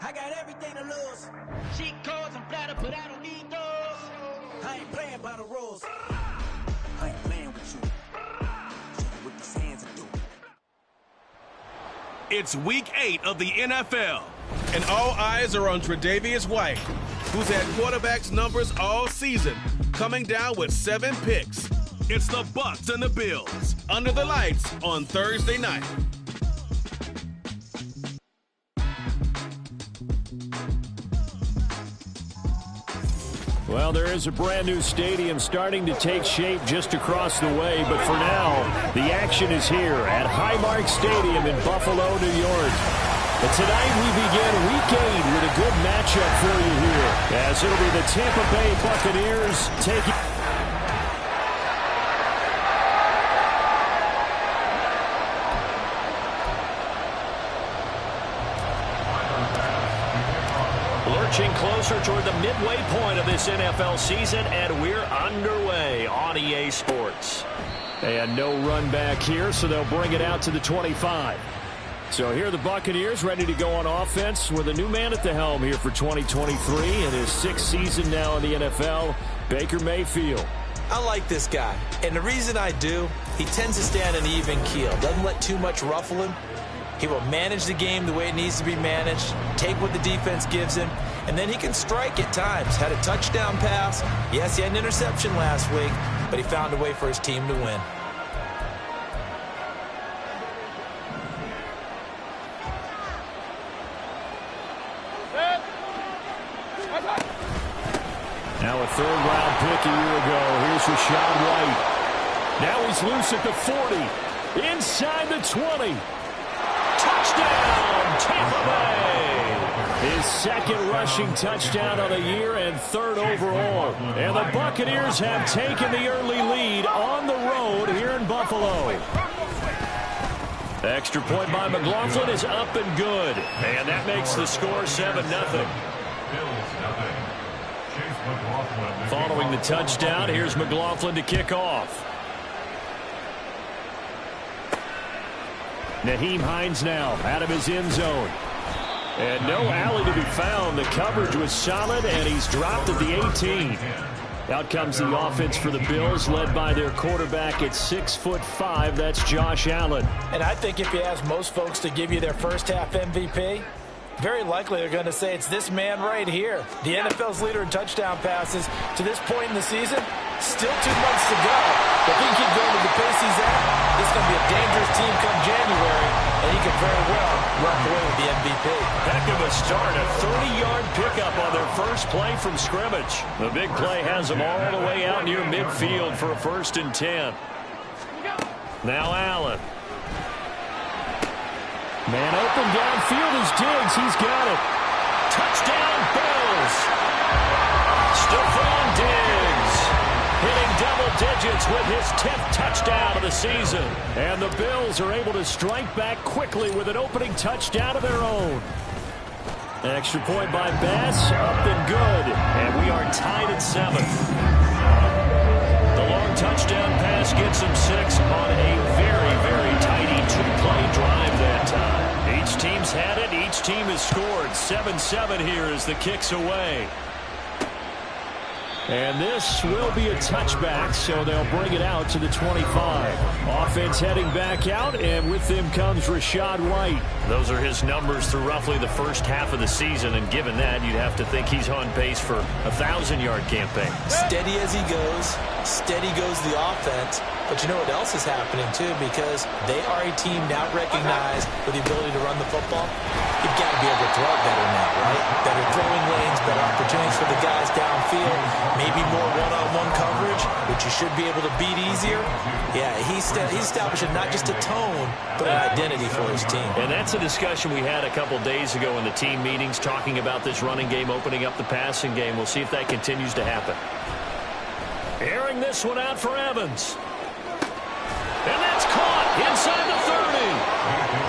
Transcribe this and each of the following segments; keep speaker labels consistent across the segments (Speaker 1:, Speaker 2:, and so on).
Speaker 1: I got everything to lose. Cheat codes, I'm flattered, but I don't need those. I ain't playing by the rules. I ain't playing with you. Show you what these hands are doing.
Speaker 2: It's week 8 of the NFL, and all eyes are on Tre'Davious White, who's had quarterbacks numbers all season, coming down with 7 picks. It's the Bucs and the Bills, under the lights on Thursday night.
Speaker 3: Well, there is a brand new stadium starting to take shape just across the way, but for now, the action is here at Highmark Stadium in Buffalo, New York. And tonight we begin week 8 with a good matchup for you here, as it'll be the Tampa Bay Buccaneers taking... Lurching closer toward the midway point of this NFL season, and we're underway on EA Sports. And no run back here, so they'll bring it out to the 25. So here are the Buccaneers ready to go on offense with a new man at the helm here for 2023 in his 6th season now in the NFL, Baker Mayfield.
Speaker 4: I like this guy, and the reason I do, he tends to stay on an even keel, doesn't let too much ruffle him. He will manage the game the way it needs to be managed, take what the defense gives him, and then he can strike at times. Had a touchdown pass. Yes, he had an interception last week, but he found a way for his team to win.
Speaker 3: Now a 3rd-round pick a year ago. Here's Rachaad White. Now he's loose at the 40. Inside the 20. Touchdown, Tampa Bay! His 2nd rushing touchdown of the year and 3rd overall. And the Buccaneers have taken the early lead on the road here in Buffalo. Extra point by McLaughlin is up and good. And that makes the score 7-0. Following the touchdown, here's McLaughlin to kick off. Nyheim Hines now out of his end zone. And no alley to be found. The coverage was solid, and he's dropped at the 18. Out comes the offense for the Bills, led by their quarterback at 6'5". That's Josh Allen.
Speaker 4: And I think if you ask most folks to give you their first half MVP, very likely they're going to say it's this man right here. The NFL's leader in touchdown passes to this point in the season. Still 2 months to go. If he can keep going at the pace he's at, this is going to be a dangerous team come January, and he could very well walk away with the MVP.
Speaker 3: Heck of a start, a 30-yard pickup on their first play from scrimmage. The big play has them all the way out near midfield for a 1st and 10. Now Allen. Man open downfield is Diggs. He's got it. Touchdown, Bills. Stephon Diggs hitting double digits with his 10th touchdown of the season. And the Bills are able to strike back quickly with an opening touchdown of their own. Extra point by Bass, up and good. And we are tied at 7. The long touchdown pass gets him 6 on a very, very tidy 2-play drive that time. Each team's had it. Each team has scored. 7-7 here as the kick's away. And this will be a touchback, so they'll bring it out to the 25. Offense heading back out, and with them comes Rachaad White. Those are his numbers through roughly the first half of the season, and given that, you'd have to think he's on pace for a 1,000-yard campaign.
Speaker 4: Steady as he goes, steady goes the offense. But you know what else is happening, too, because they are a team now recognized with the ability to run the football. You've got to be able to throw it better now, right? Better throwing lanes, better opportunities for the guys downfield, maybe more one-on-one coverage, which you should be able to beat easier. Yeah, he's establishing not just a tone, but an identity for his team.
Speaker 3: And that's a discussion we had a couple days ago in the team meetings, talking about this running game, opening up the passing game. We'll see if that continues to happen. Airing this one out for Evans. And that's caught inside the 30.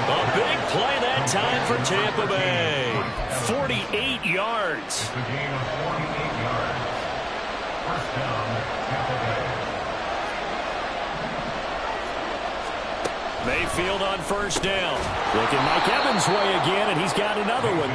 Speaker 3: A big play that time for Tampa Bay. 48 yards. Mayfield on 1st down. Looking Mike Evans' way again, and he's got another one.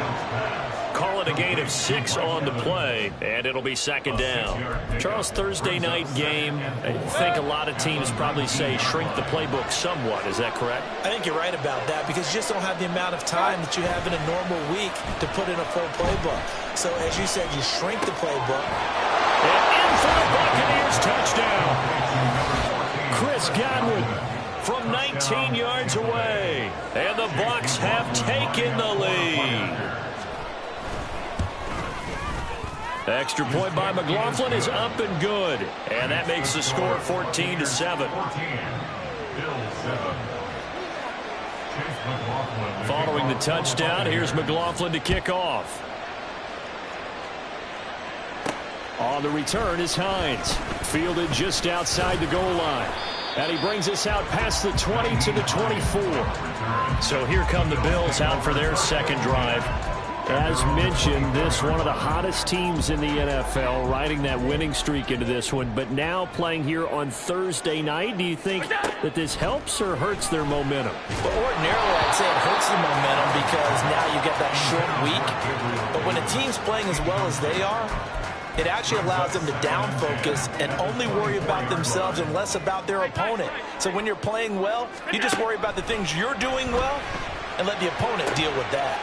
Speaker 3: call it a gain of 6 on the play, and it'll be second down. Charles, Thursday night game, I think a lot of teams probably say shrink the playbook somewhat. Is that correct?
Speaker 4: I think you're right about that because you just don't have the amount of time that you have in a normal week to put in a full playbook. So, as you said, you shrink the playbook.
Speaker 3: And in for the Buccaneers touchdown. Chris Godwin from 19 yards away. And the Bucs have taken the lead. Extra point by McLaughlin is up and good. And that makes the score 14-7. Following the touchdown, here's McLaughlin to kick off. On the return is Hines. Fielded just outside the goal line. And he brings us out past the 20 to the 24. So here come the Bills out for their second drive. As mentioned, this one of the hottest teams in the NFL, riding that winning streak into this one, but now playing here on Thursday night. Do you think that this helps or hurts their momentum?
Speaker 4: Well, ordinarily, I'd say it hurts the momentum because now you get that short week. But when a team's playing as well as they are, it actually allows them to down focus and only worry about themselves and less about their opponent. So when you're playing well, you just worry about the things you're doing well and let the opponent deal with that.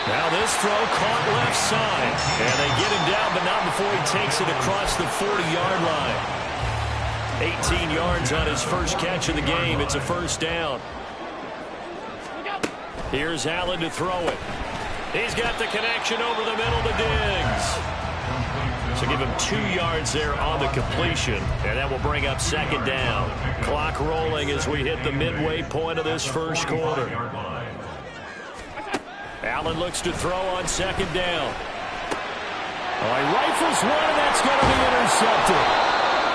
Speaker 3: Now this throw caught left side. And they get him down, but not before he takes it across the 40-yard line. 18 yards on his first catch of the game. It's a first down. Here's Allen to throw it. He's got the connection over the middle to Diggs. So give him 2 yards there on the completion, and that will bring up second down. Clock rolling as we hit the midway point of this first quarter. Allen looks to throw on second down. Oh, he rifles one, and that's going to be intercepted.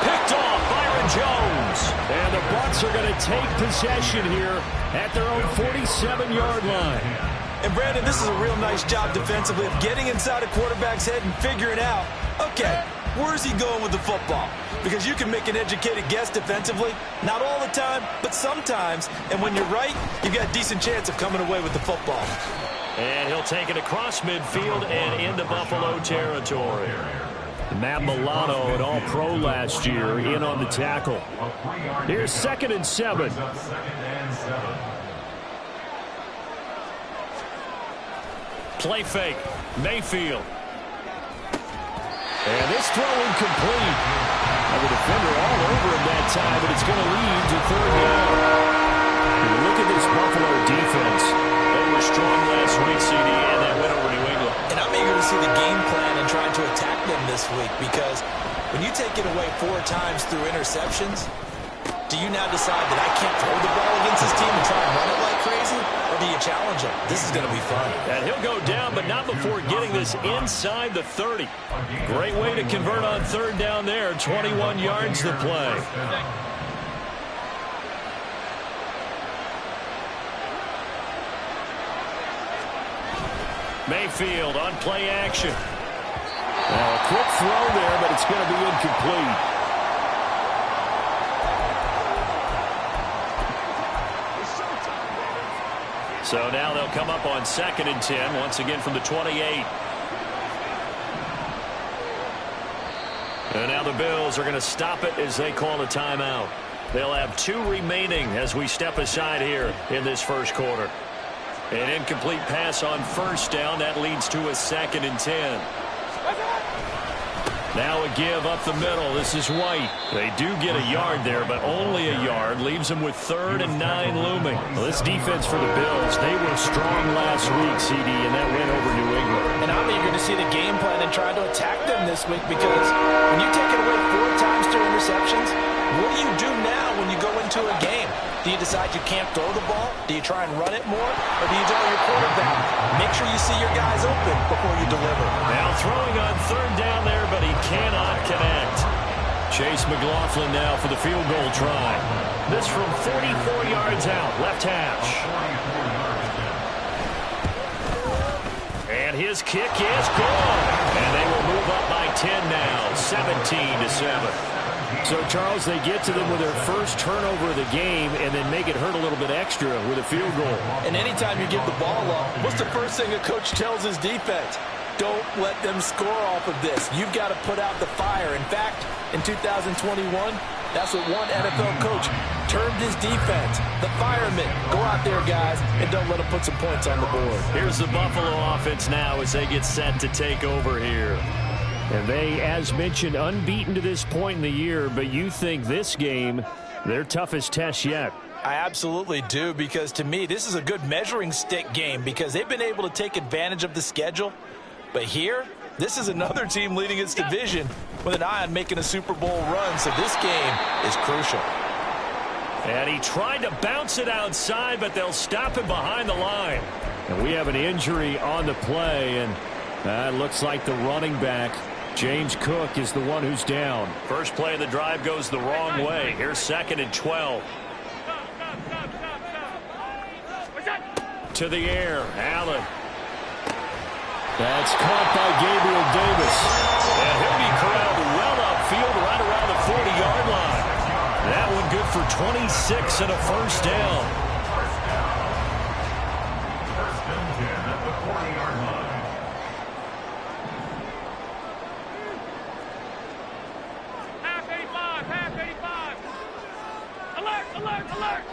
Speaker 3: Picked off Byron Jones. And the Bucs are going to take possession here at their own 47-yard line.
Speaker 4: And, Brandon, this is a real nice job defensively of getting inside a quarterback's head and figuring out, okay, where's he going with the football? Because you can make an educated guess defensively. Not all the time, but sometimes. And when you're right, you've got a decent chance of coming away with the football.
Speaker 3: And he'll take it across midfield and into Buffalo territory. Matt Milano, an All-Pro last year, in on the tackle. Here's 2nd and 7. Play fake. Mayfield. And this throw incomplete. Now the defender all over him that time, but it's going to lead to third down. And look at this Buffalo defense. They were strong last week, CD, and they went over New England.
Speaker 4: And I'm eager to see the game plan and trying to attack them this week because when you take it away 4 times through interceptions, do you now decide that I can't throw the ball against this team and try and run it like crazy? Or do you challenge them? This is going to be fun.
Speaker 3: And he'll go down, but not before getting this inside the 30. Great way to convert on third down there. 21 yards to play. Mayfield on play action. Now a quick throw there, but it's going to be incomplete. So now they'll come up on 2nd and 10, once again from the 28. And now the Bills are going to stop it as they call a timeout. They'll have 2 remaining as we step aside here in this first quarter. An incomplete pass on first down. That leads to a 2nd and 10. Now a give up the middle. This is White. They do get a yard there, but only a yard. Leaves them with 3rd and 9 looming. Well, this defense for the Bills, they were strong last week, CD, and that went over New England.
Speaker 4: And I'm eager to see the game plan and try to attack them this week because when you take it away 4 times through interceptions, what do you do now when you go into a game? Do you decide you can't throw the ball? Do you try and run it more? Or do you tell your quarterback, make sure you see your guys open before you deliver?
Speaker 3: Now throwing on third down there, but he cannot connect. Chase McLaughlin now for the field goal try. This from 44 yards out, left hash. And his kick is good. And they will move up by 10 now, 17-7. So, Charles, they get to them with their first turnover of the game and then make it hurt a little bit extra with a field goal.
Speaker 4: And anytime you give the ball up, what's the first thing a coach tells his defense? don't let them score off of this. You've got to put out the fire. In fact, in 2021, that's what one NFL coach termed his defense. The firemen. Go out there, guys, and don't let them put some points on the board.
Speaker 3: Here's the Buffalo offense now as they get set to take over here. And they, as mentioned, unbeaten to this point in the year, but you think this game, their toughest test yet.
Speaker 4: I absolutely do, because to me, this is a good measuring stick game because they've been able to take advantage of the schedule. But here, this is another team leading its division with an eye on making a Super Bowl run, so this game is crucial.
Speaker 3: And he tried to bounce it outside, but they'll stop him behind the line. And we have an injury on the play, and it looks like the running back, James Cook, is the one who's down. First play of the drive goes the wrong way. Here's 2nd and 12. To the air, Allen. That's caught by Gabriel Davis. And he'll be corralled well upfield right around the 40-yard line. That one good for 26 and a first down.
Speaker 5: First and 10 at the 40-yard line.
Speaker 6: Half 85, half 85. Alert, alert, alert.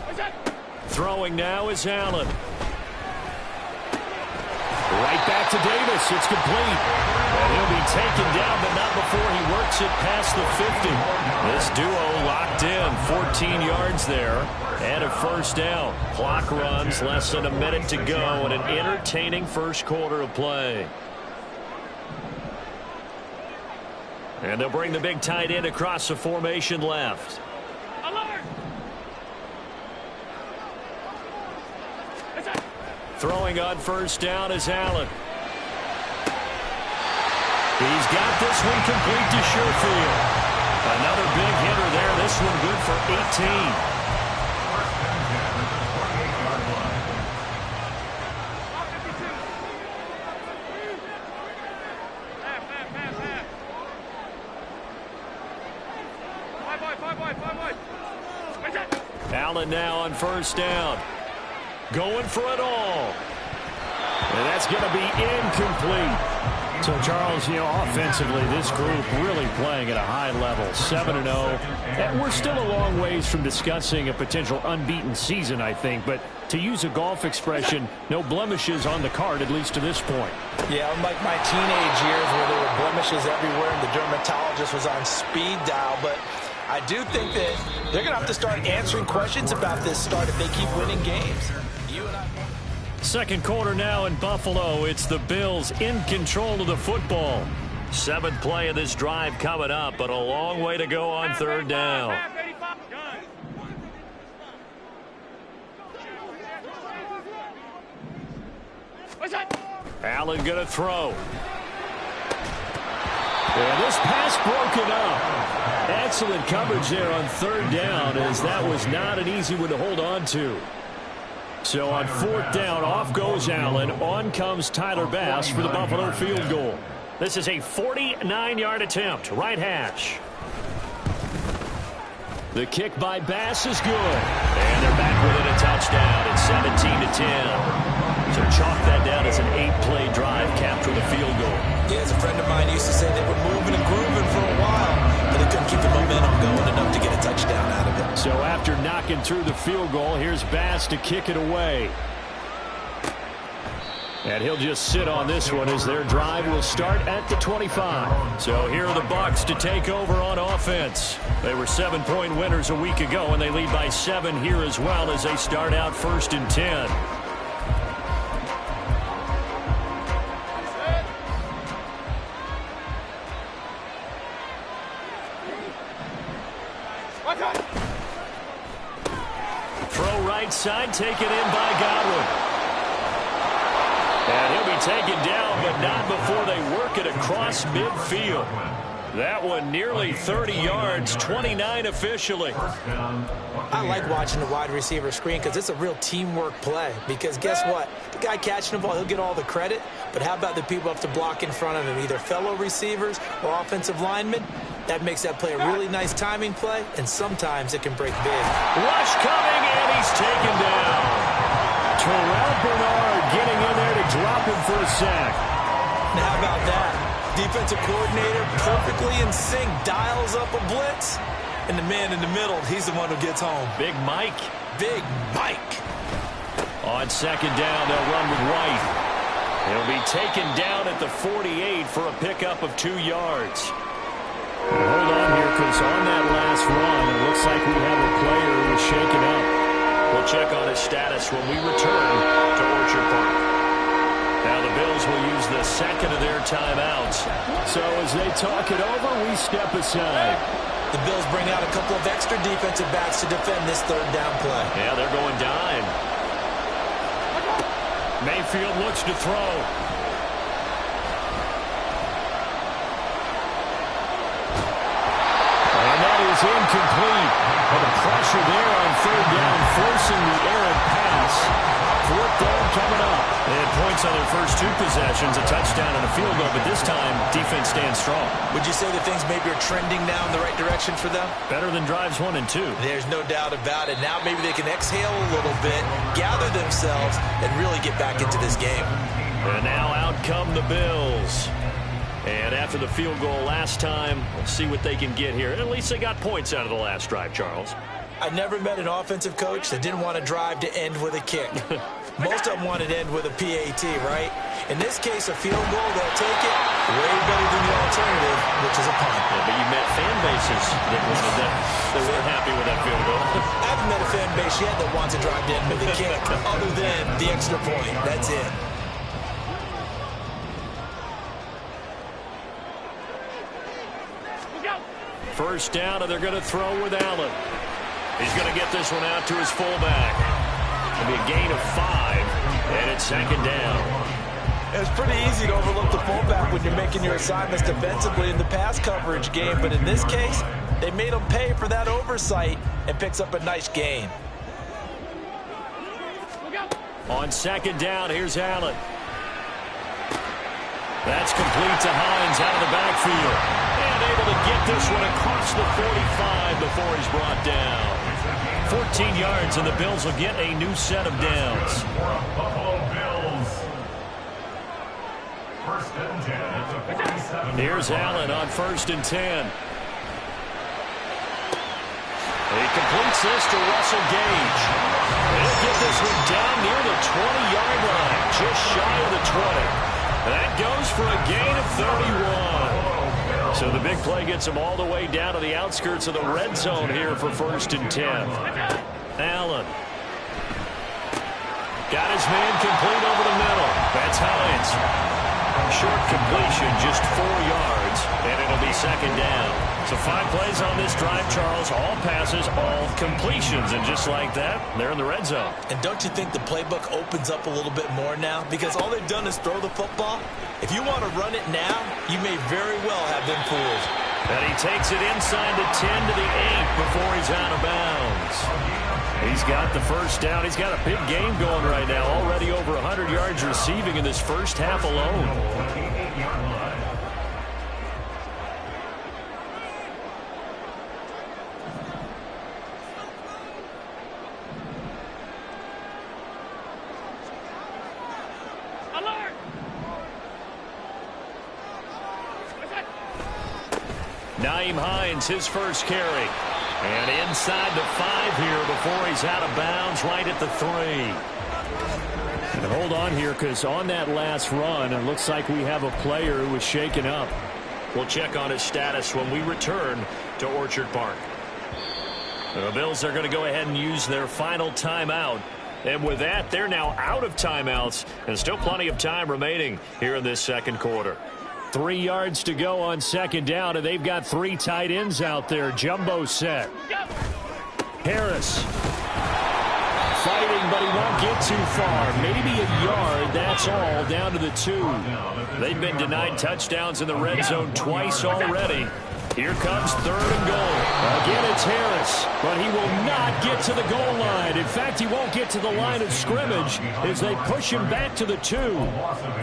Speaker 6: What's that?
Speaker 3: Throwing now is Allen. Right back to Davis. It's complete. And he'll be taken down, but not before he works it past the 50. This duo locked in. 14 yards there and a first down. Clock runs, less than a minute to go, and an entertaining first quarter of play. And they'll bring the big tight end across the formation left.
Speaker 6: Alert.
Speaker 3: Throwing on first down is Allen. He's got this one complete to Sherfield. Another big hitter there. This one good for 18. Allen now on first down. Going for it all. And that's going to be incomplete. So, Charles, offensively, this group really playing at a high level, 7-0. And we're still a long ways from discussing a potential unbeaten season, I think. But to use a golf expression, no blemishes on the card, at least to this point.
Speaker 4: Yeah, unlike my teenage years where there were blemishes everywhere and the dermatologist was on speed dial. But I do think that they're going to have to start answering questions about this start if they keep winning games.
Speaker 3: Second quarter now in Buffalo. It's the Bills in control of the football. 7th play of this drive coming up, but a long way to go on third down. Allen going to throw. And this pass broken up. Excellent coverage there on third down, as that was not an easy one to hold on to. So on fourth down, off goes Allen. On comes Tyler Bass for the Buffalo field goal. This is a 49-yard attempt, right hash. The kick by Bass is good. And they're back within a touchdown. It's 17-10. So chalk that down as an 8-play drive, capture the field goal.
Speaker 4: Yeah, as a friend of mine used to say, they were moving and grooving for a while, but they couldn't keep the momentum going enough to get a touchdown out of it.
Speaker 3: So after knocking through the field goal, here's Bass to kick it away. And he'll just sit on this one as their drive will start at the 25. So here are the Bucs to take over on offense. They were 7-point winners a week ago, and they lead by 7 here as well as they start out 1st and 10. Throw right side, taken in by Godwin. And he'll be taken down, but not before they work it across midfield. That one nearly 30 yards, 29 officially.
Speaker 4: I like watching the wide receiver screen because it's a real teamwork play. Because guess what? The guy catching the ball, he'll get all the credit. But how about the people up to block in front of him, either fellow receivers or offensive linemen? That makes that play a really nice timing play, and sometimes it can break big.
Speaker 3: Rush coming, and he's taken down. Terrell Bernard getting in there to drop him for a sack.
Speaker 4: Now, how about that? Defensive coordinator perfectly in sync, dials up a blitz, and the man in the middle, he's the one who gets home.
Speaker 3: Big Mike.
Speaker 4: Big Mike.
Speaker 3: On second down, they'll run with White. He'll be taken down at the 48 for a pickup of 2 yards. Hold on here, because on that last run, it looks like we have a player who was shaken up. We'll check on his status when we return to Orchard Park. Now the Bills will use the second of their timeouts. So as they talk it over, we step aside.
Speaker 4: The Bills bring out a couple of extra defensive backs to defend this third down play.
Speaker 3: Yeah, they're going dime. Mayfield looks to throw. And that is incomplete. But the pressure there on third down, forcing the errant pass. Fourth down coming up. They had points on their first 2 possessions, a touchdown and a field goal, but this time, defense stands strong.
Speaker 4: Would you say that things maybe are trending now in the right direction for them?
Speaker 3: Better than drives 1 and 2.
Speaker 4: There's no doubt about it. Now maybe they can exhale a little bit, gather themselves, and really get back into this game.
Speaker 3: And now out come the Bills. And after the field goal last time, we'll see what they can get here. At least they got points out of the last drive, Charles.
Speaker 4: I never met an offensive coach that didn't want to drive to end with a kick. Most of them want to end with a PAT, right? In this case, a field goal, they'll take it way better than the alternative, which is a punt.
Speaker 3: Yeah, but you met fan bases that wanted that. They weren't happy with that field goal.
Speaker 4: I haven't met a fan base yet that wants to drive to end with a kick, other than the extra point. That's it.
Speaker 3: First down, and they're going to throw with Allen. He's going to get this one out to his fullback. It'll be a gain of 5, and it's second down.
Speaker 4: It's pretty easy to overlook the fullback when you're making your assignments defensively in the pass coverage game, but in this case, they made him pay for that oversight and picks up a nice gain.
Speaker 3: On second down, here's Allen. That's complete to Hines out of the backfield. And able to get this one across the 45 before he's brought down. 14 yards, and the Bills will get a new set of downs.
Speaker 5: Buffalo Bills. First and 10 at the 47.
Speaker 3: Here's Allen on first and 10. He completes this to Russell Gage. He'll get this one down near the 20-yard line, just shy of the 20. That goes for a gain of 31. So the big play gets him all the way down to the outskirts of the red zone here for first and 10. Allen. Got his man complete over the middle. That's Hines. Short completion, just 4 yards, and it'll be second down. So 5 plays on this drive, Charles. All passes, all completions, and just like that, they're in the red zone.
Speaker 4: And don't you think the playbook opens up a little bit more now? Because all they've done is throw the football. If you want to run it now, you may very well have been fooled.
Speaker 3: And he takes it inside the 10 to the 8 before he's out of bounds. He's got the first down. He's got a big game going right now. Already over 100 yards receiving in this first half alone.
Speaker 6: Alert!
Speaker 3: Nyheim Hines, his first carry. And inside the 5 here before he's out of bounds, right at the 3. And hold on here, because on that last run, it looks like we have a player who was shaken up. We'll check on his status when we return to Orchard Park. The Bills are going to go ahead and use their final timeout. And with that, they're now out of timeouts, and still plenty of time remaining here in this second quarter. 3 yards to go on second down, and they've got 3 tight ends out there. Jumbo set. Harris fighting, but he won't get too far. Maybe a yard, that's all, down to the 2. They've been denied touchdowns in the red zone twice already. Here comes third and goal. Again, it's Harris, but he will not get to the goal line. In fact, he won't get to the line of scrimmage as they push him back to the 2.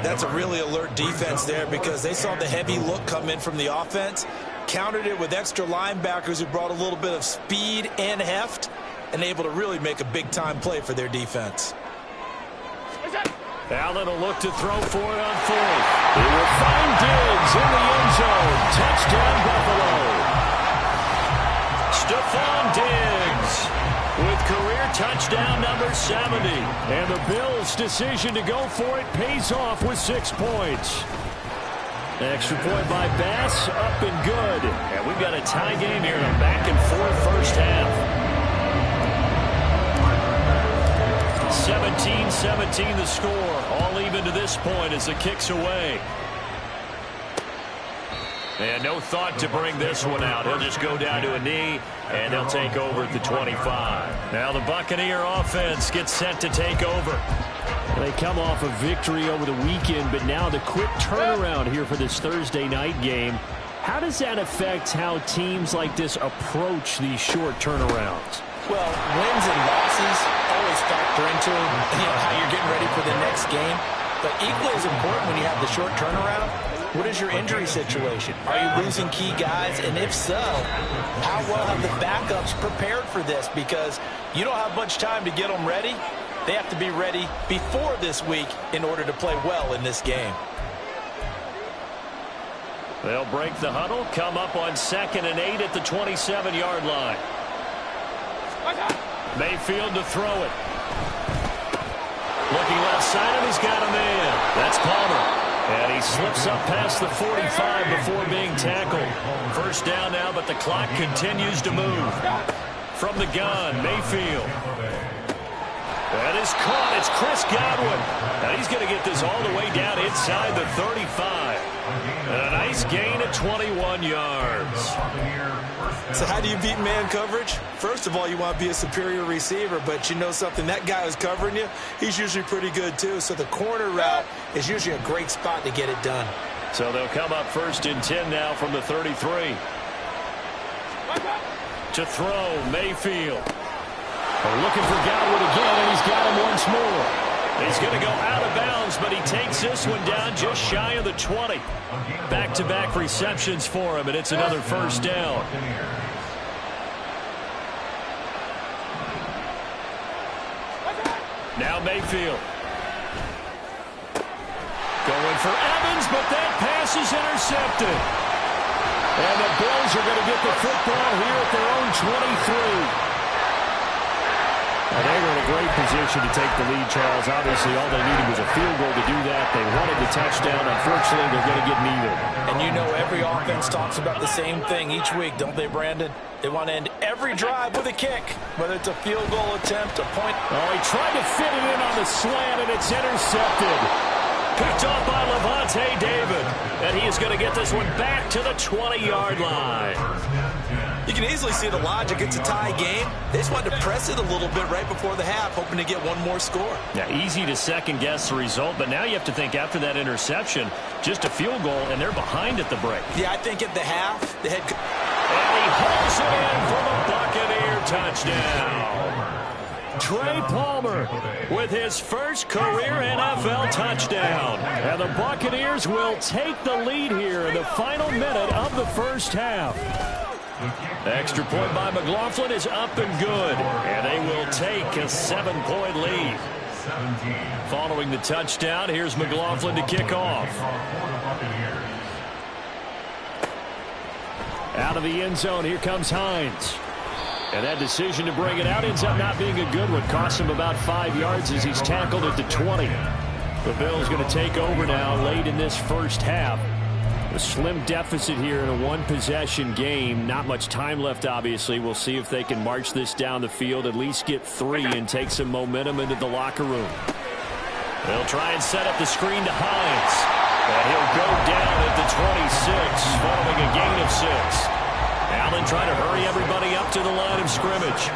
Speaker 4: That's a really alert defense there because they saw the heavy look come in from the offense, countered it with extra linebackers who brought a little bit of speed and heft, and able to really make a big-time play for their defense.
Speaker 3: Allen will look to throw for it on fourth. He will find Diggs in the end zone. Touchdown, Buffalo. Stephon Diggs with career touchdown number 70. And the Bills' decision to go for it pays off with 6 points. Extra point by Bass, up and good. And we've got a tie game here in a back-and-forth first half. 17-17 the score. All even to this point as the kick's away. And no thought to bring this one out. He'll just go down to a knee, and they'll take over at the 25. Now the Buccaneer offense gets set to take over. They come off a victory over the weekend, but now the quick turnaround here for this Thursday night game. How does that affect how teams like this approach these short turnarounds?
Speaker 4: Well, wins and losses always factor into how you're getting ready for the next game. But equally as important when you have the short turnaround, what is your injury situation? Are you losing key guys? And if so, how well have the backups prepared for this? Because you don't have much time to get them ready. They have to be ready before this week in order to play well in this game.
Speaker 3: They'll break the huddle, come up on 2nd and 8 at the 27-yard line. Mayfield to throw it. Looking left side, and he's got a man. That's Palmer. And he slips up past the 45 before being tackled. First down now, but the clock continues to move. From the gun, Mayfield. That is caught. It's Chris Godwin. And he's going to get this all the way down inside the 35. And a nice gain of 21 yards.
Speaker 4: So how do you beat man coverage? First of all, you want to be a superior receiver, but you know something, that guy who's covering you, he's usually pretty good too. So the corner route is usually a great spot to get it done.
Speaker 3: So they'll come up 1st and 10 now from the 33. To throw, Mayfield. They're looking for Godwin again, and he's got him once more. He's going to go out of bounds, but he takes this one down just shy of the 20. Back-to-back receptions for him, and it's another first down. Now Mayfield. Going for Evans, but that pass is intercepted. And the Bills are going to get the football here at their own 23. And they were in a great position to take the lead, Charles. Obviously, all they needed was a field goal to do that. They wanted the touchdown. Unfortunately, they're going to get neither.
Speaker 4: And you know every offense talks about the same thing each week, don't they, Brandon? They want to end every drive with a kick, whether it's a field goal attempt, a point.
Speaker 3: Oh, he tried to fit it in on the slant, and it's intercepted. Picked off by Levante David. And he is going to get this one back to the 20-yard line.
Speaker 4: You can easily see the logic. It's a tie game. They just wanted to press it a little bit right before the half, hoping to get one more score.
Speaker 3: Yeah, easy to second-guess the result, but now you have to think after that interception, just a field goal, and they're behind at the break.
Speaker 4: Yeah, I think at the half, the head...
Speaker 3: And he hauls it in for the Buccaneer touchdown. Trey Palmer with his first career NFL touchdown. And the Buccaneers will take the lead here in the final minute of the first half. Extra point by McLaughlin is up and good. And they will take a 7-point lead. Following the touchdown, here's McLaughlin to kick off. Out of the end zone, here comes Hines. And that decision to bring it out ends up not being a good one. Costs him about 5 yards as he's tackled at the 20. The Bills going to take over now late in this first half. A slim deficit here in a one-possession game. Not much time left, obviously. We'll see if they can march this down the field, at least get 3 and take some momentum into the locker room. They'll try and set up the screen to Hines. And he'll go down at the 26 following a gain of 6. Allen trying to hurry everybody up to the line of scrimmage.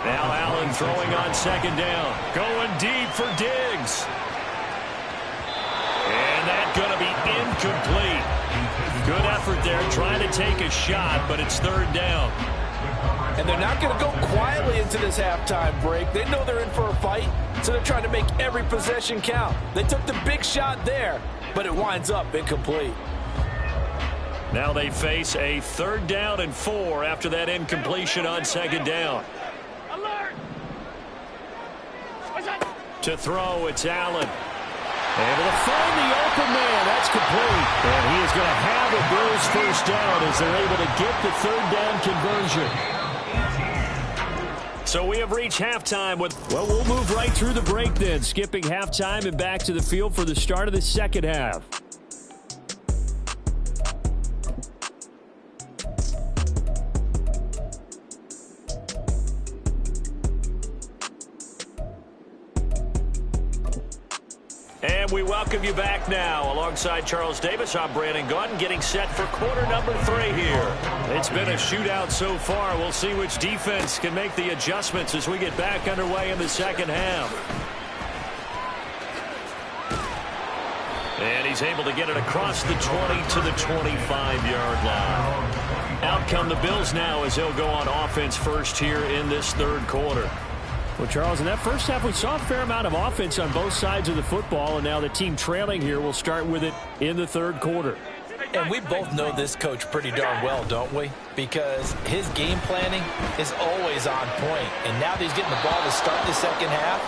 Speaker 3: Now Allen throwing on 2nd down. Going deep for Diggs. And that's going to be incomplete. Good effort there trying to take a shot, but it's 3rd down.
Speaker 4: And they're not going to go quietly into this halftime break. They know they're in for a fight, so they're trying to make every possession count. They took the big shot there, but it winds up incomplete.
Speaker 3: Now they face a 3rd down and 4 after that incompletion on 2nd down.
Speaker 6: Alert!
Speaker 3: To throw, it's Allen. Able to find the open man. That's complete. And he is going to have a Bills first down as they're able to get the third down conversion. So we have reached halftime with, well, we'll move right through the break then, skipping halftime and back to the field for the start of the second half. And we welcome you back now. Alongside Charles Davis, I'm Brandon Gaudin, getting set for quarter number 3 here. It's been a shootout so far. We'll see which defense can make the adjustments as we get back underway in the second half. And he's able to get it across the 20 to the 25-yard line. Out come the Bills now as they'll go on offense first here in this third quarter. Well, Charles, in that first half, we saw a fair amount of offense on both sides of the football, and now the team trailing here will start with it in the third quarter.
Speaker 4: And we both know this coach pretty darn well, don't we? Because his game planning is always on point. And now that he's getting the ball to start the second half,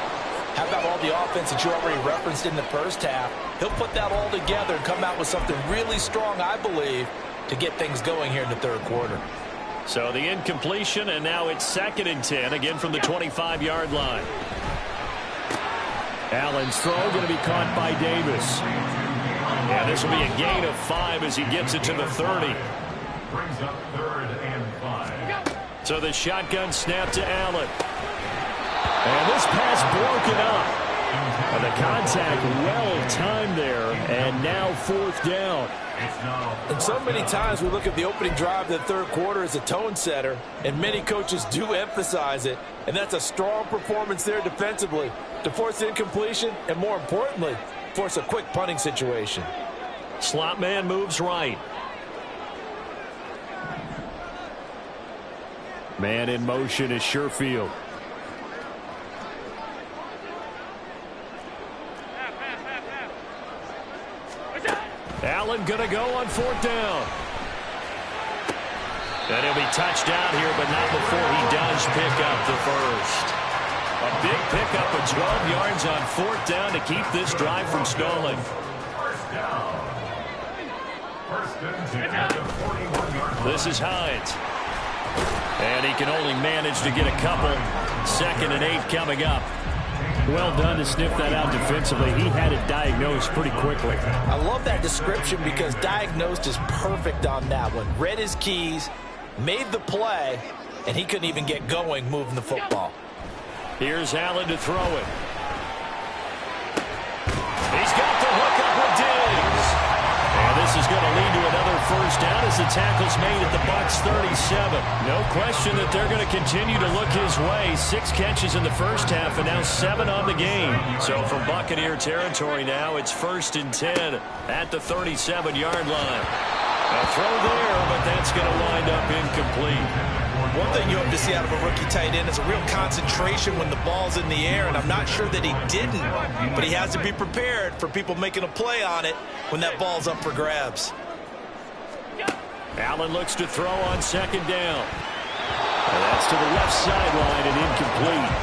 Speaker 4: how about all the offense that you already referenced in the first half? He'll put that all together and come out with something really strong, I believe, to get things going here in the third quarter.
Speaker 3: So the incompletion, and now it's 2nd and 10, again from the 25-yard line. Allen's throw going to be caught by Davis. And this will be a gain of 5 as he gets it to the 30.
Speaker 5: Brings up 3rd and 5.
Speaker 3: So the shotgun snap to Allen. And this pass broken up. And the contact well timed there, and now 4th down.
Speaker 4: And so many times we look at the opening drive of the third quarter as a tone setter, and many coaches do emphasize it, and that's a strong performance there defensively to force incompletion and, more importantly, force a quick punting situation.
Speaker 3: Slot man moves right. Man in motion is Sherfield. Allen going to go on 4th down. And he'll be touched down here, but not before he does pick up the first. A big pickup of 12 yards on 4th down to keep this drive from stalling.
Speaker 5: First down. 1st and 10 at the 41-yard line.
Speaker 3: This is Hines. And he can only manage to get a couple. 2nd and 8 coming up. Well done to sniff that out defensively. He had it diagnosed pretty quickly.
Speaker 4: I love that description because diagnosed is perfect on that one. Read his keys, made the play, and he couldn't even get going moving the football.
Speaker 3: Here's Allen to throw it. He's got the hook up with Diggs. And this is going to lead to another first down as the tackle's made at the Bucs 37. No question that they're going to continue to look his way. 6 catches in the first half and now 7 on the game. So from Buccaneer territory now, it's 1st and 10 at the 37-yard line. A throw there, but that's going to wind up incomplete.
Speaker 4: One thing you hope to see out of a rookie tight end is a real concentration when the ball's in the air, and I'm not sure that he didn't, but he has to be prepared for people making a play on it when that ball's up for grabs.
Speaker 3: Allen looks to throw on 2nd down. And that's to the left sideline and incomplete.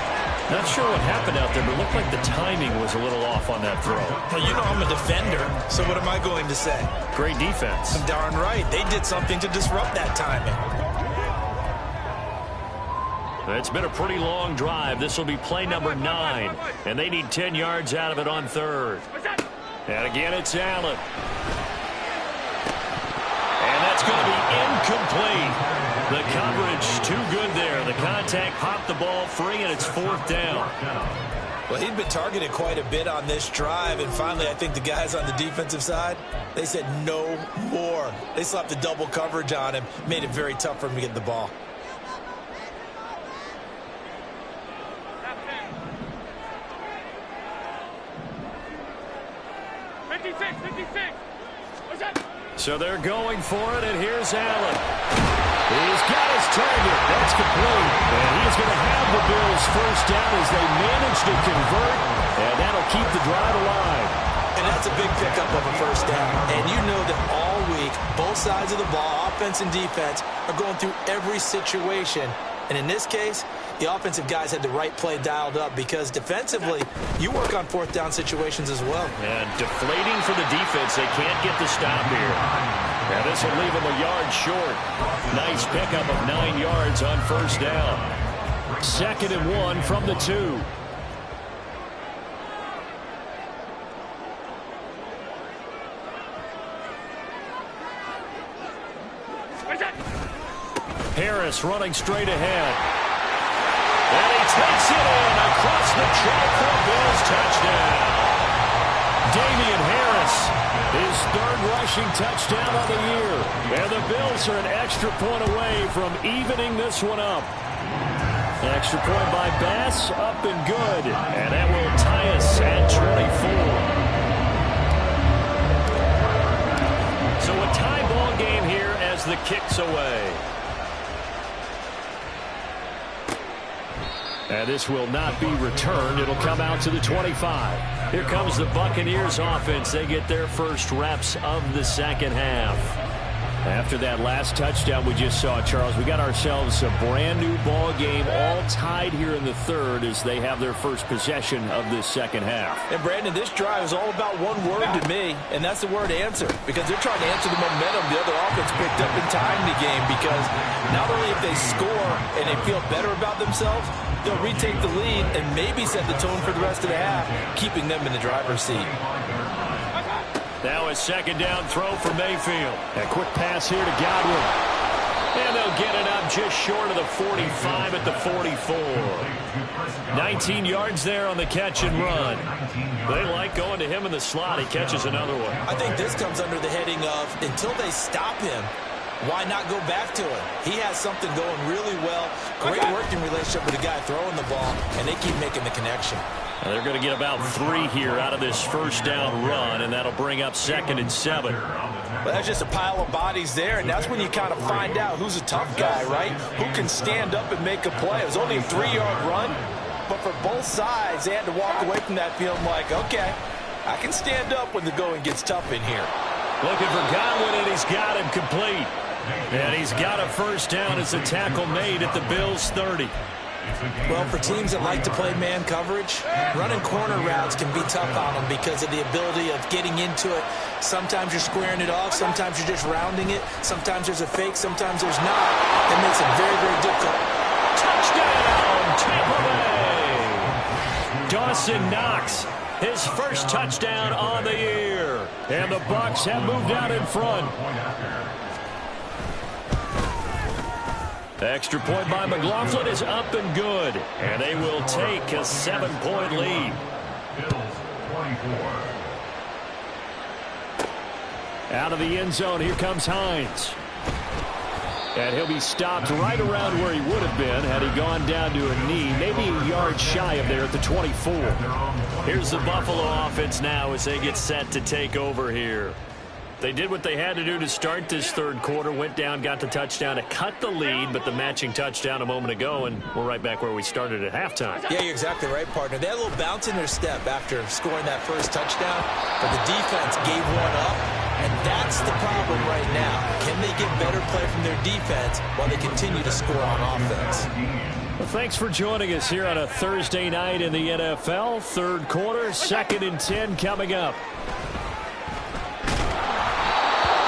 Speaker 3: Not sure what happened out there, but it looked like the timing was a little off on that throw.
Speaker 4: Well, you know I'm a defender, so what am I going to say?
Speaker 3: Great defense.
Speaker 4: Darn right. They did something to disrupt that timing.
Speaker 3: It's been a pretty long drive. This will be play number 9, and they need 10 yards out of it on 3rd. And again, it's Allen. And that's going to be incomplete. The coverage too good there. The contact popped the ball free, and it's 4th down.
Speaker 4: Well, he'd been targeted quite a bit on this drive, and finally I think the guys on the defensive side, they said no more. They slapped the double coverage on him, made it very tough for him to get the ball.
Speaker 3: So they're going for it, and here's Allen. He's got his target. That's complete. And he's going to have the Bills first down as they manage to convert, and that'll keep the drive alive.
Speaker 4: And that's a big pickup of a first down. And you know that all week, both sides of the ball, offense and defense, are going through every situation And in this case, the offensive guys had the right play dialed up because defensively, you work on fourth down situations as well.
Speaker 3: And deflating for the defense. They can't get the stop here. Now this will leave them a yard short. Nice pickup of 9 yards on first down. 2nd and 1 from the 2. Harris running straight ahead. And he takes it in across the track for a Bills touchdown. Damian Harris, his 3rd rushing touchdown of the year. And the Bills are an extra point away from evening this one up. Extra point by Bass, up and good. And that will tie us at 24. So a tie ball game here as the kick's away. And this will not be returned. It'll come out to the 25. Here comes the Buccaneers offense. They get their first reps of the second half. After that last touchdown we just saw, Charles, we got ourselves a brand new ball game, all tied here in the 3rd as they have their first possession of this second half.
Speaker 4: And Brandon, this drive is all about one word to me, and that's the word answer, because they're trying to answer the momentum the other offense picked up in tying the game, because not only if they score and they feel better about themselves, they'll retake the lead and maybe set the tone for the rest of the half, keeping them in the driver's seat.
Speaker 3: Now a second down throw for Mayfield. A quick pass here to Godwin. And they'll get it up just short of the 45 at the 44. 19 yards there on the catch and run. They like going to him in the slot. He catches another one.
Speaker 4: I think this comes under the heading of until they stop him, why not go back to him? He has something going really well. Great working relationship with the guy throwing the ball, and they keep making the connection.
Speaker 3: And they're going to get about 3 here out of this first down run, and that'll bring up 2nd and 7.
Speaker 4: Well, that's just a pile of bodies there, and that's when you kind of find out who's a tough guy, right? Who can stand up and make a play. It was only a 3-yard run, but for both sides, they had to walk away from that feeling like, okay, I can stand up when the going gets tough in here.
Speaker 3: Looking for Godwin, and he's got him complete. And he's got a first down as a tackle made at the Bills' 30.
Speaker 4: Well, for teams that like to play man coverage, running corner routes can be tough on them because of the ability of getting into it. Sometimes you're squaring it off. Sometimes you're just rounding it. Sometimes there's a fake. Sometimes there's not. It makes it very, very difficult.
Speaker 3: Touchdown, Tampa Bay! Dawson Knox, his first touchdown on the year. And the Bucs have moved out in front. Extra point by McLaughlin is up and good. And they will take a 7-point lead. Out of the end zone, here comes Hines. And he'll be stopped right around where he would have been had he gone down to a knee, maybe a yard shy of there at the 24. Here's the Buffalo offense now as they get set to take over here. They did what they had to do to start this third quarter, went down, got the touchdown to cut the lead, but the matching touchdown a moment ago, and we're right back where we started at halftime.
Speaker 4: Yeah, you're exactly right, partner. They had a little bounce in their step after scoring that first touchdown, but the defense gave one up, and that's the problem right now. Can they get better play from their defense while they continue to score on offense?
Speaker 3: Well, thanks for joining us here on a Thursday night in the NFL. Third quarter, 2nd and 10 coming up.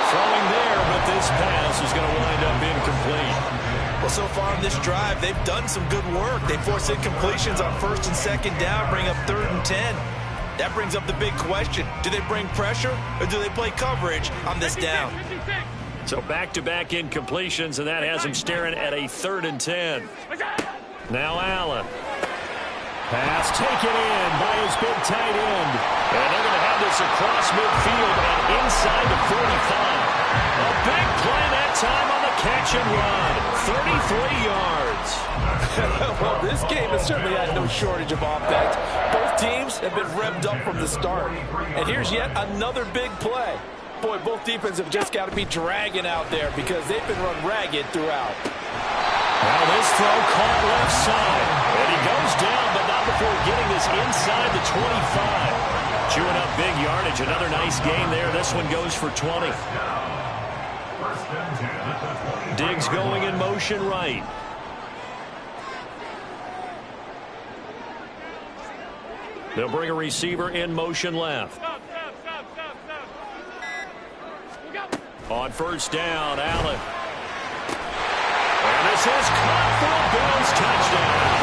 Speaker 3: Throwing there, but this pass is going to wind up incomplete.
Speaker 4: Well, so far in this drive, they've done some good work. They force incompletions on 1st and 2nd down, bring up 3rd and 10. That brings up the big question. Do they bring pressure or do they play coverage on this down?
Speaker 3: So back-to-back incompletions, and that has him staring at a 3rd and 10. Now Allen. Pass taken in by his big tight end. And they're going to have this across midfield and inside the 45. A big play that time on the catch and run. 33 yards.
Speaker 4: Well, this game has certainly had no shortage of offense. Both teams have been revved up from the start. And here's yet another big play. Boy, both defenses have just got to be dragging out there because they've been run ragged throughout.
Speaker 3: Now this throw caught left side. And he goes down, but not before getting this inside the 25. Chewing up big yardage. Another nice gain there. This one goes for 20. Diggs going in motion right. They'll bring a receiver in motion left.
Speaker 6: Stop.
Speaker 3: On first down, Allen. And this is caught for a Bills touchdown.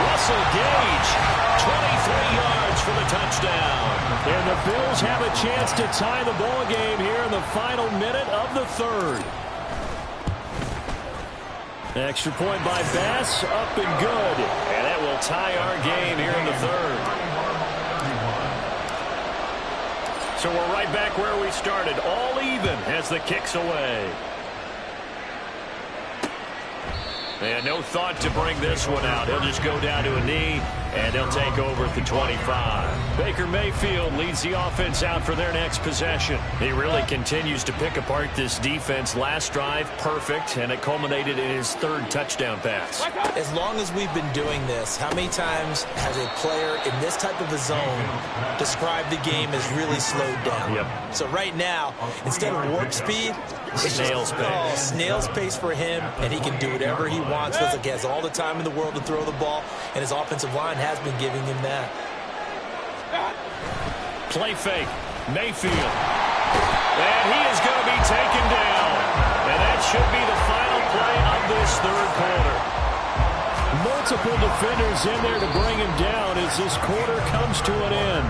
Speaker 3: Russell Gage, 23 yards for the touchdown. And the Bills have a chance to tie the ball game here in the final minute of the third. Extra point by Bass, up and good. And that will tie our game here in the third. So we're right back where we started, all even as the kick's away. And no thought to bring this one out. He'll just go down to a knee, and they'll take over at the 25. Baker Mayfield leads the offense out for their next possession. He really continues to pick apart this defense. Last drive, perfect, and it culminated in his third touchdown pass.
Speaker 4: As long as we've been doing this, how many times has a player in this type of a zone described the game as really slowed down?
Speaker 3: Yep.
Speaker 4: So right now, instead of warp speed, it's
Speaker 3: snail's pace.
Speaker 4: Oh, snail's pace for him, and he can do whatever he wants. Feels like he has all the time in the world to throw the ball, and his offensive line has been giving him that.
Speaker 3: Play fake. Mayfield. And he is going to be taken down. And that should be the final play of this third quarter. Multiple defenders in there to bring him down as this quarter comes to an end.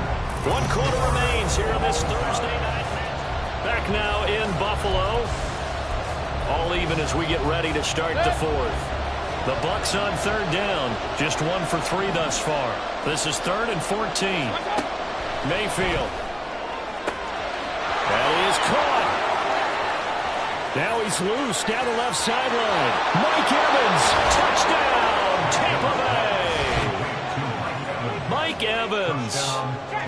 Speaker 3: One quarter remains here on this Thursday night match. Back now in Buffalo. All even as we get ready to start the fourth. The Bucs on third down. Just 1 for 3 thus far. This is 3rd and 14. Mayfield. That is caught. Now he's loose down the left sideline. Mike Evans. Touchdown. Tampa Bay. Mike Evans.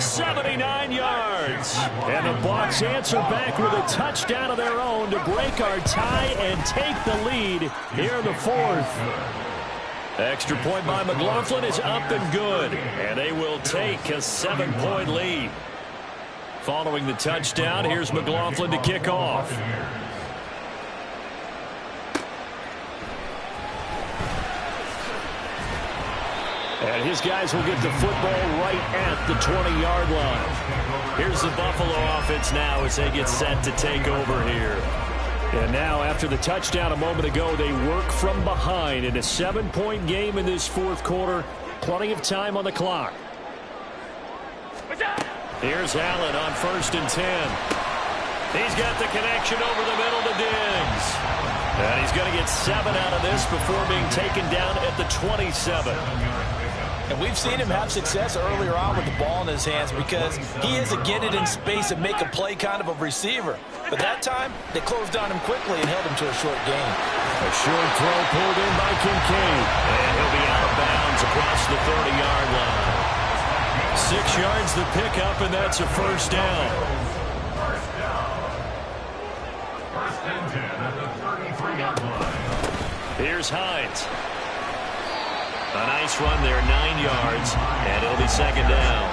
Speaker 3: 79 yards. And the Bucs answer back with a touchdown of their own to break our tie and take the lead here in the fourth. Extra point by McLaughlin is up and good. And they will take a 7-point lead. Following the touchdown, here's McLaughlin to kick off. And his guys will get the football right at the 20-yard line. Here's the Buffalo offense now as they get set to take over here. And now, after the touchdown a moment ago, they work from behind in a 7-point game in this fourth quarter. Plenty of time on the clock. Here's Allen on 1st and 10. He's got the connection over the middle to Diggs. And he's going to get 7 out of this before being taken down at the 27.
Speaker 4: And we've seen him have success earlier on with the ball in his hands because he is a get it in space and make a play kind of a receiver. But that time, they closed on him quickly and held him to a short gain.
Speaker 3: A short throw pulled in by Kincaid. And he'll be out of bounds across the 30-yard line. 6 yards the pickup, and that's a first down.
Speaker 5: First and 10 at the 33-yard line.
Speaker 3: Here's Hines. A nice run there, 9 yards, and it'll be second down.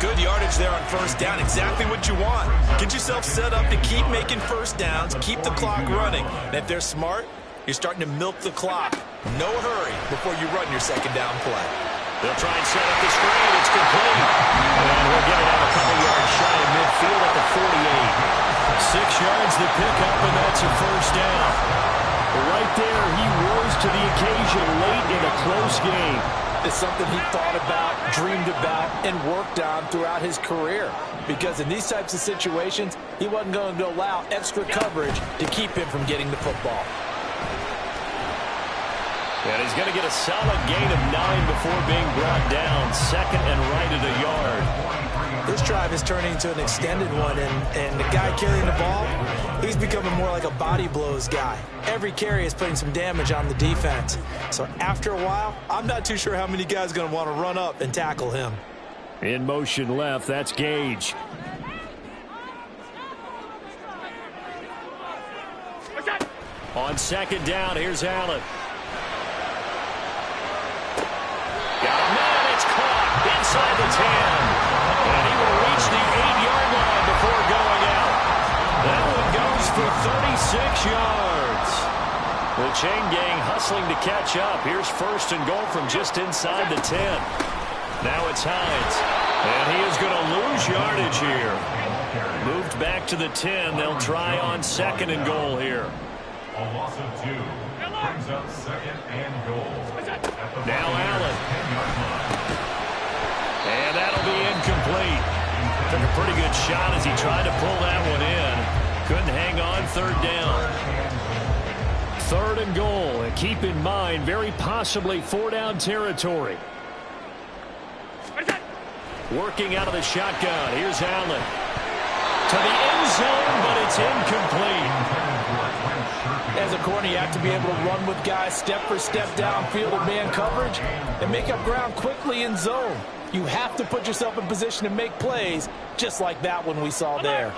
Speaker 4: Good yardage there on first down. Exactly what you want. Get yourself set up to keep making first downs, keep the clock running. And if they're smart, you're starting to milk the clock. No hurry before you run your second down play.
Speaker 3: They'll try and set up the screen. It's complete. And we'll get it out a couple yards shy of midfield at the 48. 6 yards the pickup, and that's a first down. Right there, he rose to the occasion late in a close game.
Speaker 4: It's something he thought about, dreamed about, and worked on throughout his career. Because in these types of situations, he wasn't going to allow extra coverage to keep him from getting the football.
Speaker 3: And he's going to get a solid gain of 9 before being brought down. Second and right at a yard.
Speaker 4: This drive is turning into an extended one, and the guy carrying the ball, he's becoming more like a body blows guy. Every carry is putting some damage on the defense. So after a while, I'm not too sure how many guys are going to want to run up and tackle him.
Speaker 3: In motion left, that's Gage. On second down, here's Allen. Got a man, it's caught inside the 10. And he will reach the 8-yard line before going out. That one goes for 36 yards. The chain gang hustling to catch up. Here's first and goal from just inside the 10. Now it's Hines. And he is going to lose yardage here. Moved back to the 10. They'll try on 2nd and goal here.
Speaker 5: A loss of 2 brings up 2nd and goal.
Speaker 3: Now Allen. And that'll be incomplete. Took a pretty good shot as he tried to pull that one in. Couldn't hang on 3rd down. 3rd and goal. And keep in mind, very possibly 4-down territory. Working out of the shotgun. Here's Allen. To the end zone, but it's incomplete.
Speaker 4: As a corner, you have to be able to run with guys step for step downfield in man coverage and make up ground quickly in zone. You have to put yourself in position to make plays, just like that one we saw there.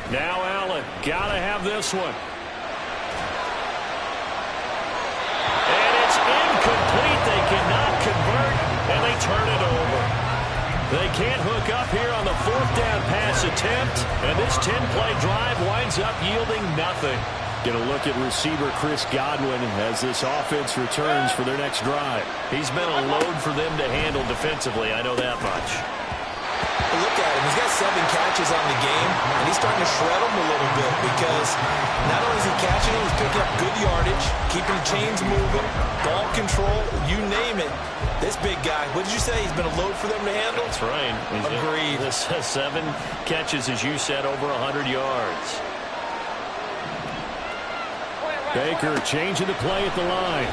Speaker 3: Now Allen. Gotta have this one. And it's incomplete. They cannot convert, and they turn it over. They can't hook up here on the 4th down pass attempt, and this 10-play drive winds up yielding nothing. Get a look at receiver Chris Godwin as this offense returns for their next drive. He's been a load for them to handle defensively, I know that much.
Speaker 4: But look at him. He's got 7 catches on the game, and he's starting to shred them a little bit because not only is he catching it, he's picking up good yardage, keeping the chains moving, ball control, you name it. This big guy, what did you say? He's been a load for them to handle?
Speaker 3: That's right.
Speaker 4: Agreed.
Speaker 3: 7 catches, as you said, over 100 yards. Baker changing the play at the line.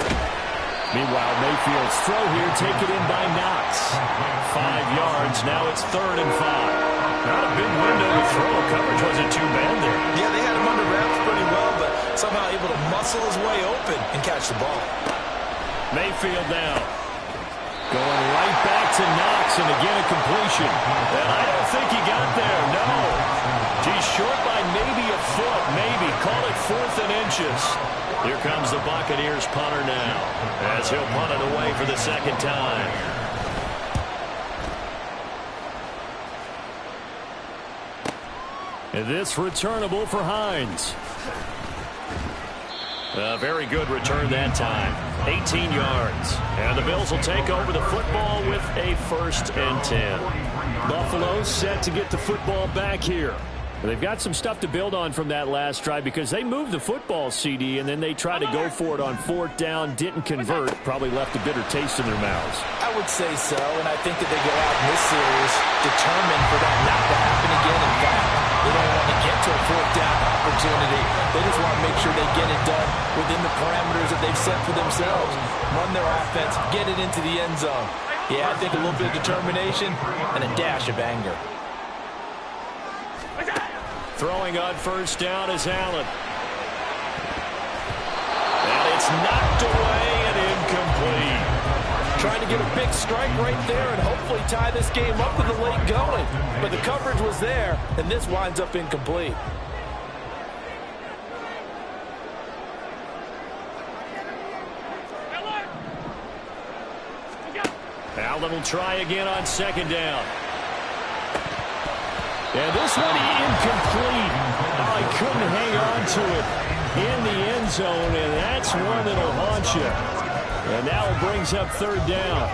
Speaker 3: Meanwhile, Mayfield's throw here taken in by Knox. 5 yards. Now it's 3rd and 5. Not a big window to throw. Coverage wasn't too bad there.
Speaker 4: Yeah, they had him under wraps pretty well, but somehow able to muscle his way open and catch the ball.
Speaker 3: Mayfield now. Going right back to Knox, and again a completion. And I don't think he got there, no. He's short by maybe a foot, maybe. Call it 4th and inches. Here comes the Buccaneers punter now, as he'll punt it away for the 2nd time. And this returnable for Hines. A very good return that time. 18 yards. And the Bills will take over the football with a 1st and 10. Buffalo set to get the football back here. They've got some stuff to build on from that last drive because they moved the football, CD, and then they tried to go for it on 4th down, didn't convert, probably left a bitter taste in their mouths.
Speaker 4: I would say so, and I think that they go out in this series determined for that not to happen again. In fact, they don't want to get to a 4th down opportunity. They just want to make sure they get it done within the parameters that they've set for themselves. Run their offense, get it into the end zone. Yeah, I think a little bit of determination and a dash of anger.
Speaker 3: Throwing on 1st down is Allen. And it's knocked away and incomplete.
Speaker 4: Trying to get a big strike right there and hopefully tie this game up in the late going. But the coverage was there, and this winds up incomplete.
Speaker 3: Allen will try again on 2nd down. And this one incomplete. Oh, he couldn't hang on to it in the end zone, and that's one that'll haunt you. And now it brings up 3rd down.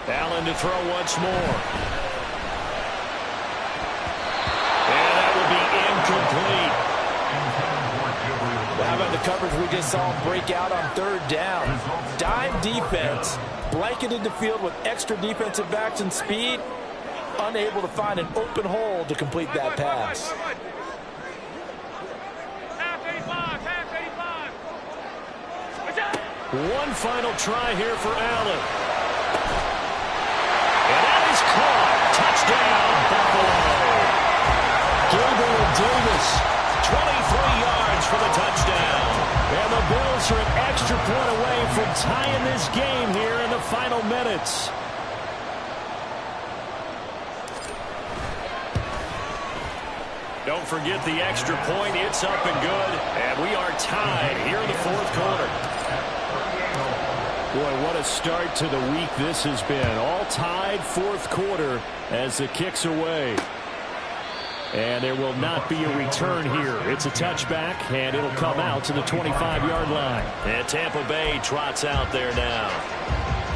Speaker 3: Allen to throw once more. And that will be incomplete.
Speaker 4: How about the coverage we just saw him break out on 3rd down? Dime defense, blanketed the field with extra defensive backs and speed, unable to find an open hole to complete that pass.
Speaker 3: One final try here for Allen. And that is caught. Touchdown, Buffalo. Gabriel Davis, 23 yards for the touchdown. And the Bills are an extra point away from tying this game here in the final minutes. Don't forget the extra point. It's up and good. And we are tied here in the 4th quarter. Boy, what a start to the week this has been. All tied 4th quarter as the kicks away. And there will not be a return here. It's a touchback, and it'll come out to the 25-yard line.
Speaker 7: And Tampa Bay trots out there now.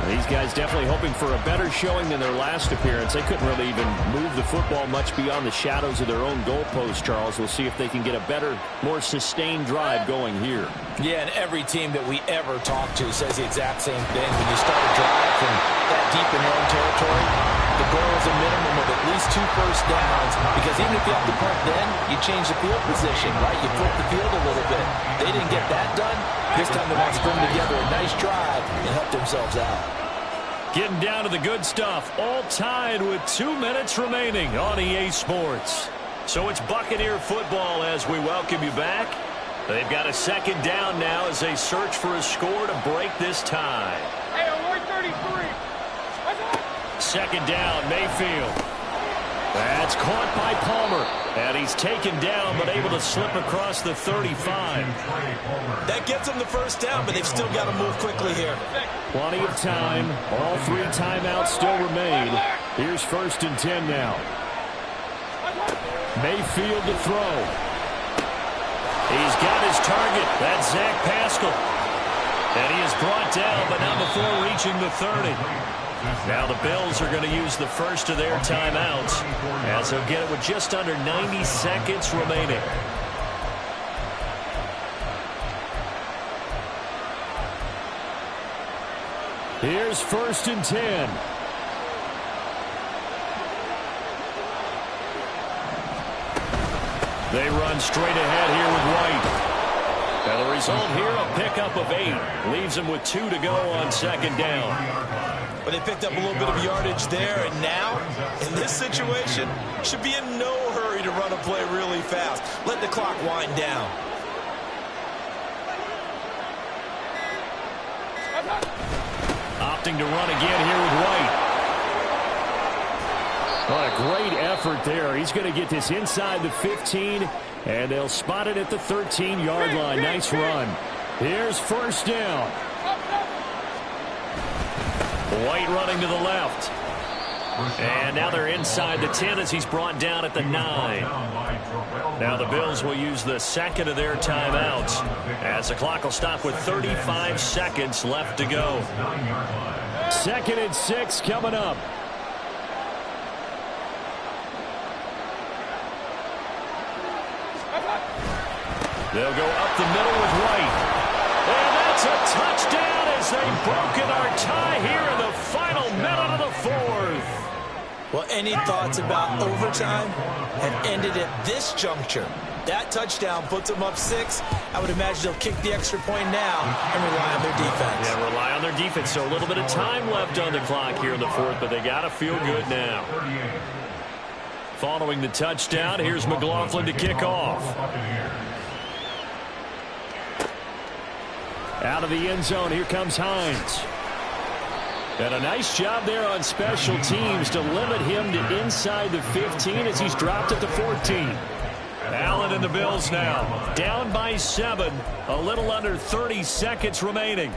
Speaker 3: These guys definitely hoping for a better showing than their last appearance. They couldn't really even move the football much beyond the shadows of their own goalpost, Charles. We'll see if they can get a better, more sustained drive going here.
Speaker 4: Yeah, and every team that we ever talk to says the exact same thing. When you start a drive from that deep in your own territory, the goal is a minimum of at least 2 first downs, because even if you have to punt then, you change the field position, right? You flip the field a little bit. They didn't get that done. This time they want to string together a nice drive and help themselves out.
Speaker 3: Getting down to the good stuff. All tied with 2 minutes remaining on EA Sports.
Speaker 7: So it's Buccaneer football as we welcome you back. They've got a second down now as they search for a score to break this tie.
Speaker 6: Hey, alert 33.
Speaker 3: Second down, Mayfield. That's caught by Palmer. And he's taken down, but able to slip across the 35.
Speaker 4: That gets them the first down, but they've still got to move quickly here.
Speaker 3: Plenty of time. All 3 timeouts still remain. Here's 1st and 10 now. Mayfield to throw. He's got his target. That's Zach Pascal. And he is brought down, but not before reaching the 30. Now the Bills are going to use the first of their timeouts as they'll get it with just under 90 seconds remaining. Here's 1st and 10. They run straight ahead here with White. Now the result here, a pickup of 8. Leaves them with 2 to go on 2nd down.
Speaker 4: But they picked up a little bit of yardage there, and now, in this situation, should be in no hurry to run a play really fast. Let the clock wind down.
Speaker 3: Opting to run again here with White. What a great effort there. He's going to get this inside the 15, and they'll spot it at the 13-yard line. Nice run. Here's 1st down. White running to the left. And now they're inside the 10 as he's brought down at the 9. Now the Bills will use the second of their timeouts as the clock will stop with 35 seconds left to go. 2nd and 6 coming up. They'll go up the middle with White. And that's a touchdown as they've broken our tie here in the final minute of the 4th.
Speaker 4: Well, any thoughts about overtime have ended at this juncture. That touchdown puts them up 6. I would imagine they'll kick the extra point now and rely on their defense.
Speaker 3: Yeah, rely on their defense. So a little bit of time left on the clock here in the 4th, but they got to feel good now. Following the touchdown, here's McLaughlin to kick off. Out of the end zone, here comes Hines. And a nice job there on special teams to limit him to inside the 15 as he's dropped at the 14. Allen and the Bills now down by 7, a little under 30 seconds remaining.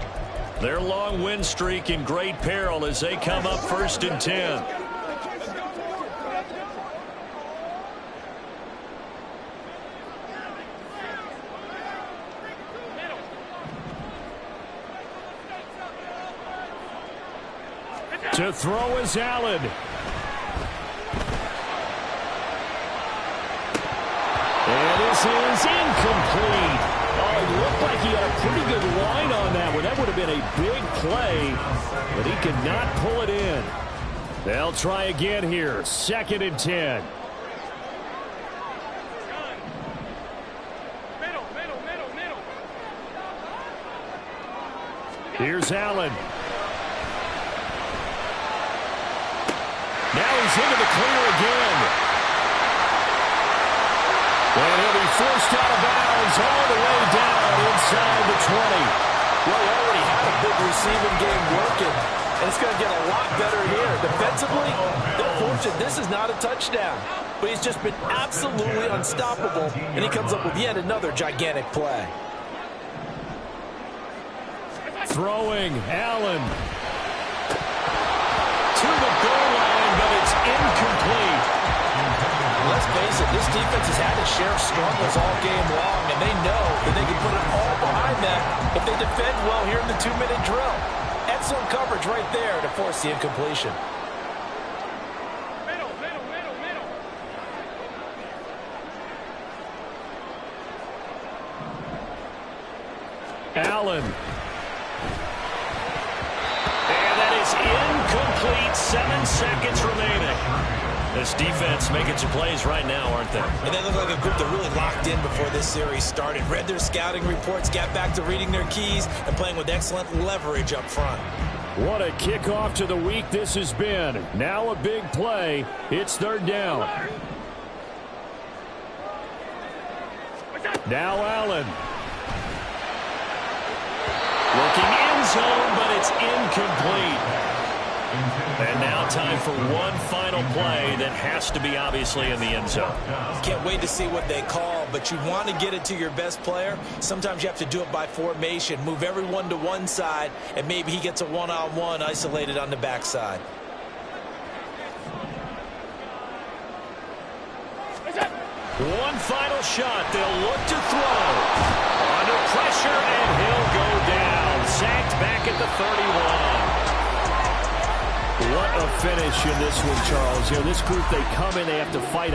Speaker 3: Their long win streak in great peril as they come up 1st and 10. To throw is Allen. And this is incomplete. Oh, it looked like he had a pretty good line on that one. That would have been a big play, but he could not pull it in. They'll try again here. 2nd and 10. Here's Allen. Now he's into the clear again. And he'll be forced out of bounds all the way down inside the 20.
Speaker 4: Well, he already had a big receiving game working, and it's going to get a lot better here. Defensively, they're fortunate this is not a touchdown. But he's just been absolutely unstoppable, and he comes up with yet another gigantic play.
Speaker 3: Throwing, Allen. To the goal line, but it's incomplete.
Speaker 4: Let's face it, this defense has had its share of struggles all game long, and they know that they can put it all behind them if they defend well here in the 2-minute drill. Excellent coverage right there to force the incompletion.
Speaker 3: Allen. And that is incomplete. 7 seconds remaining. This defense making some plays right now, aren't they?
Speaker 4: And they look like a group that really locked in before this series started. Read their scouting reports, got back to reading their keys, and playing with excellent leverage up front.
Speaker 3: What a kickoff to the week this has been. Now a big play. It's 3rd down. Now Allen. Looking end zone, but it's incomplete. And now time for one final play that has to be obviously in the end zone.
Speaker 4: Can't wait to see what they call, but you want to get it to your best player. Sometimes you have to do it by formation. Move everyone to one side, and maybe he gets a one-on-one isolated on the backside.
Speaker 3: One final shot. They'll look to throw. Under pressure, and he'll go down. Sacked back at the 31. What a finish in this one, Charles. You know, this group, they come in, they have to fight